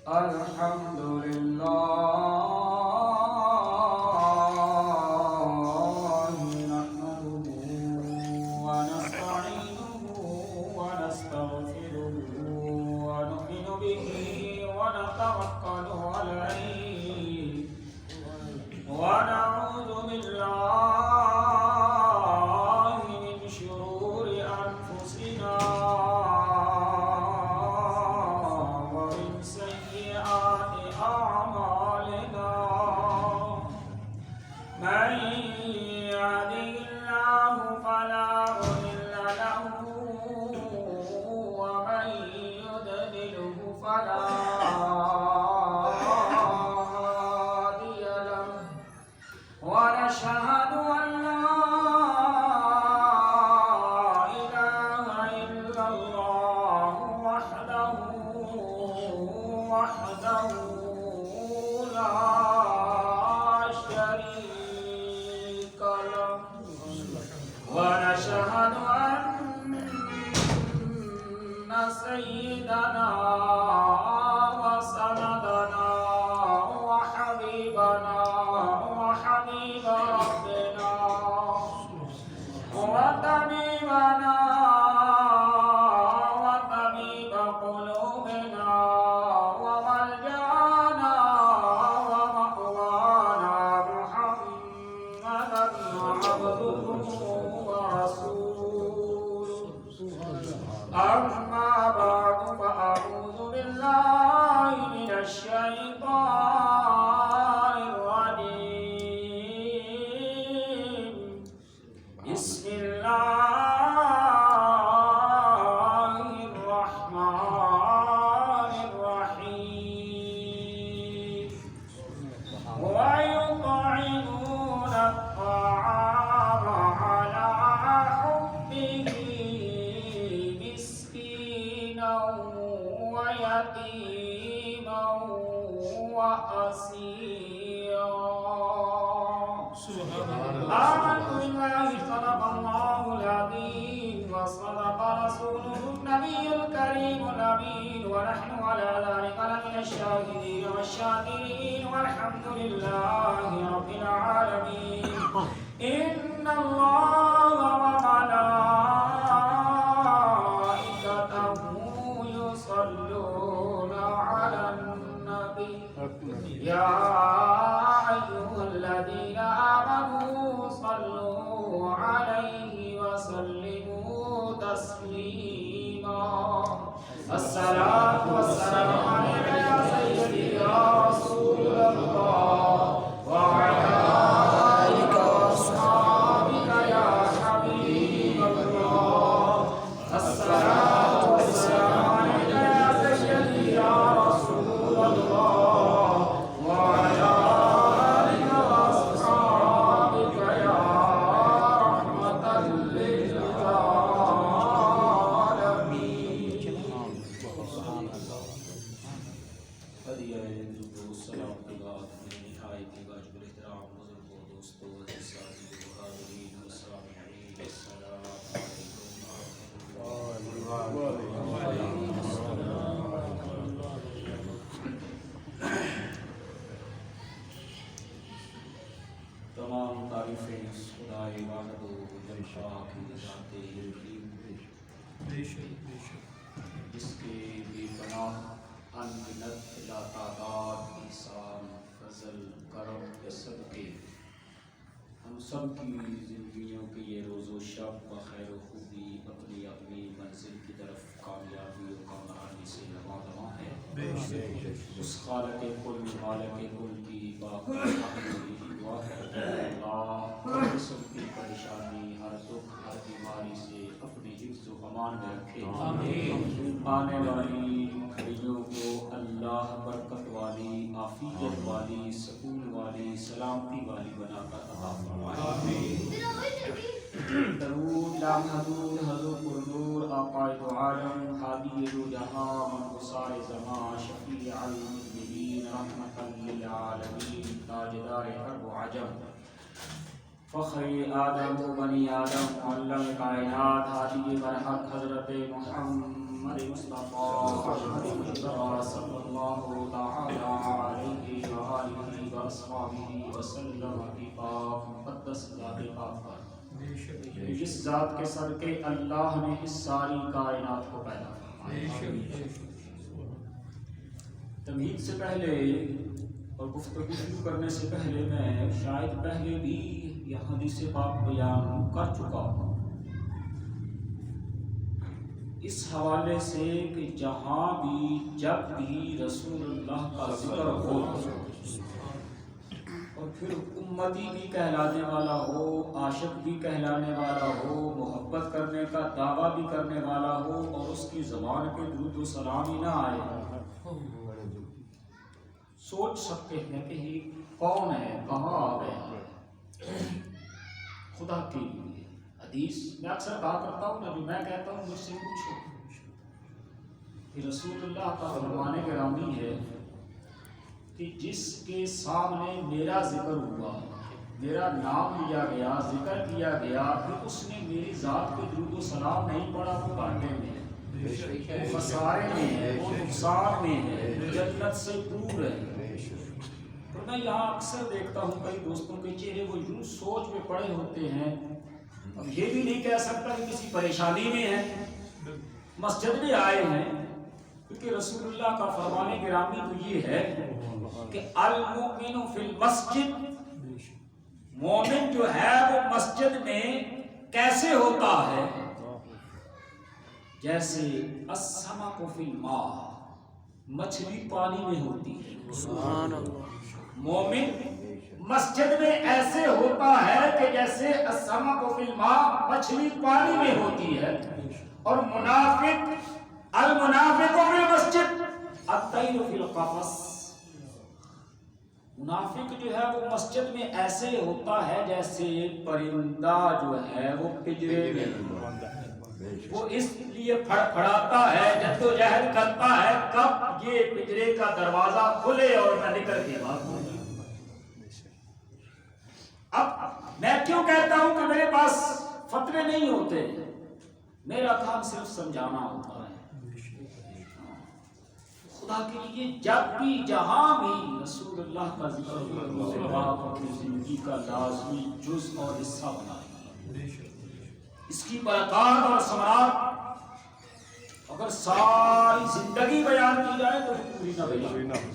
الحمد لله نحمده ونستعينه ونستغفره ونؤمن به ونتوكل عليه ونعوذ بالله من شرور أنفسنا ومن سيئات أعمالنا من يهده الله فلا مضل له ومن يضلله فلا هادي له ونشهد أن لا إله إلا الله وحده لا شريك له ونشهد أن سيدنا وسندنا وحبيبنا وحبيب ربنا وطبيبنا وطبيب قلوبنا وملجأنا ومأوانا محمدا عبده ورسوله أما بعد فأعوذ بالله من الشيطان الرجيم بسم الله الرحمن الرحيم ويطعمون الطعام على حبه مسكينا ويتيما وأسيرا آمنت بالله صدق الله العظيم وصدق رسوله النبي الكريم الأمين ونحن على ذلك لمن الشاهدين والشاكرين والحمد لله رب العالمين إن الله وملائكته يصلون على النبي يا أيها الذين آمنوا صلوا عليه وسلموا تسليما الصلاة والسلام عليك يا سيدي يا رسول الله وعلى آلك وأصحابك يا حبيب الله الصلاة والسلام عليك يا سيدي يا رسول الله وعلى آلك وأصحابك يا رحمة للعالمين السلام نهایت واجب الاحترام بزرگوں دوستوں ساتھیوں حاضرین و سامعین السلام تمام تعریفیں خدائے واحد و جل شاہ کی ذات کریم جس کے بے پناہ انگنت لا تعداد احسان فضل کرم کے صدقے ہم سب کی زندگیوں کے یہ روز و شب بخیر و خوبی اپنی اپنی منزل کی طرف کامیابی و کامیابی سے لمادواں ہے اس خالق کل مالک کل کی باقی دعا ہے اللہ ہر قسم کی پریشانی ہر دکھ ہر بیماری سے اپنے حفظ و امان میں رکھے آنے والی گھڑیوں کو اللہ برکت والی عافیت والی سکون والی سلامتی والی بنا کر عطا فرمائے درود لامحدود حضور پرنور آقا دو عالم ہادی دو جہاں منقصار زمان شفیع المذنبین رحمتا للعالمین تاجدار عرب و عجم فخر آدم و بنی آدم معلم کائنات ہادی برحق حضرت محمد محمد مصطفیٰ صلی اللہ تعالی علیہ وآلہ وصحبہ وسلم کی پاک مقدس ذات پاک پر جس ذات کے صدقے اللہ نے اس ساری کائنات کو پیدا فرمایا۔ تمہید سے پہلے اور گفتگو شروع کرنے سے پہلے میں شاید پہلے بھی یہ حدیث پاک بیان کر چکا ہوں اس حوالے سے کہ جہاں بھی جب بھی رسول اللہ کا ذکر ہو اور پھر امتی بھی کہلانے والا ہو، عاشق بھی کہلانے والا ہو، محبت کرنے کا دعویٰ بھی کرنے والا ہو اور اس کی زبان پہ درود و سلام ہی نہ آئے، سوچ سکتے ہیں کہ یہ کون ہے، کہاں آ گیا خدا کے لیے۔ حدیث میں اکثر کہا کرتا ہوں، نبی میں کہتا ہوں مجھ سے پوچھو کہ رسول اللہ کا فرمان گرامی ہے کہ جس کے سامنے میرا ذکر ہوا، میرا نام لیا گیا، ذکر کیا گیا، پھر اس نے میری ذات پہ درود و سلام نہیں پڑھا، وہ گھاٹے میں ہے، وہ خسارے میں ہے، وہ نقصان میں ہے، جنت سے دور ہے۔ تو میں یہاں اکثر دیکھتا ہوں کئی دوستوں کے چہرے وہ یوں سوچ میں پڑے ہوتے ہیں، اب یہ بھی نہیں کہہ سکتا کہ کسی پریشانی میں ہے، مسجد میں آئے ہیں، کیونکہ رسول اللہ کا فرمان گرامی تو یہ ہے کہ المؤمن فی المسجد، مومن جو ہے وہ مسجد میں کیسے ہوتا ہے؟ جیسے السمک فی الماء، مچھلی پانی میں ہوتی ہے۔ سبحان اللہ۔ مومن مسجد میں ایسے ہوتا ہے کہ جیسے السمک فی الماء، مچھلی پانی میں ہوتی ہے، اور منافق المنافق فی المسجد الطیر فی القفص، منافق جو ہے وہ مسجد میں ایسے ہوتا ہے جیسے پرندہ جو ہے وہ پنجرے میں، وہ اس لیے پھڑپھڑاتا ہے، جدوجہد کرتا ہے کب یہ پنجرے کا دروازہ کھلے اور میں نکل کے بھاگوں۔ اب میں کیوں کہتا ہوں کہ میرے پاس فتوے نہیں ہوتے، میرا کام صرف سمجھانا ہوتا ہے خدا کے لیے۔ جب بھی جہاں بھی رسول اللہ کا ذکر آپ اپنی زندگی کا لازمی جز اور حصہ بنائیں، اس کی برکات اور ثمرات اگر ساری زندگی بیان کی جائے تو پوری نہ بیان۔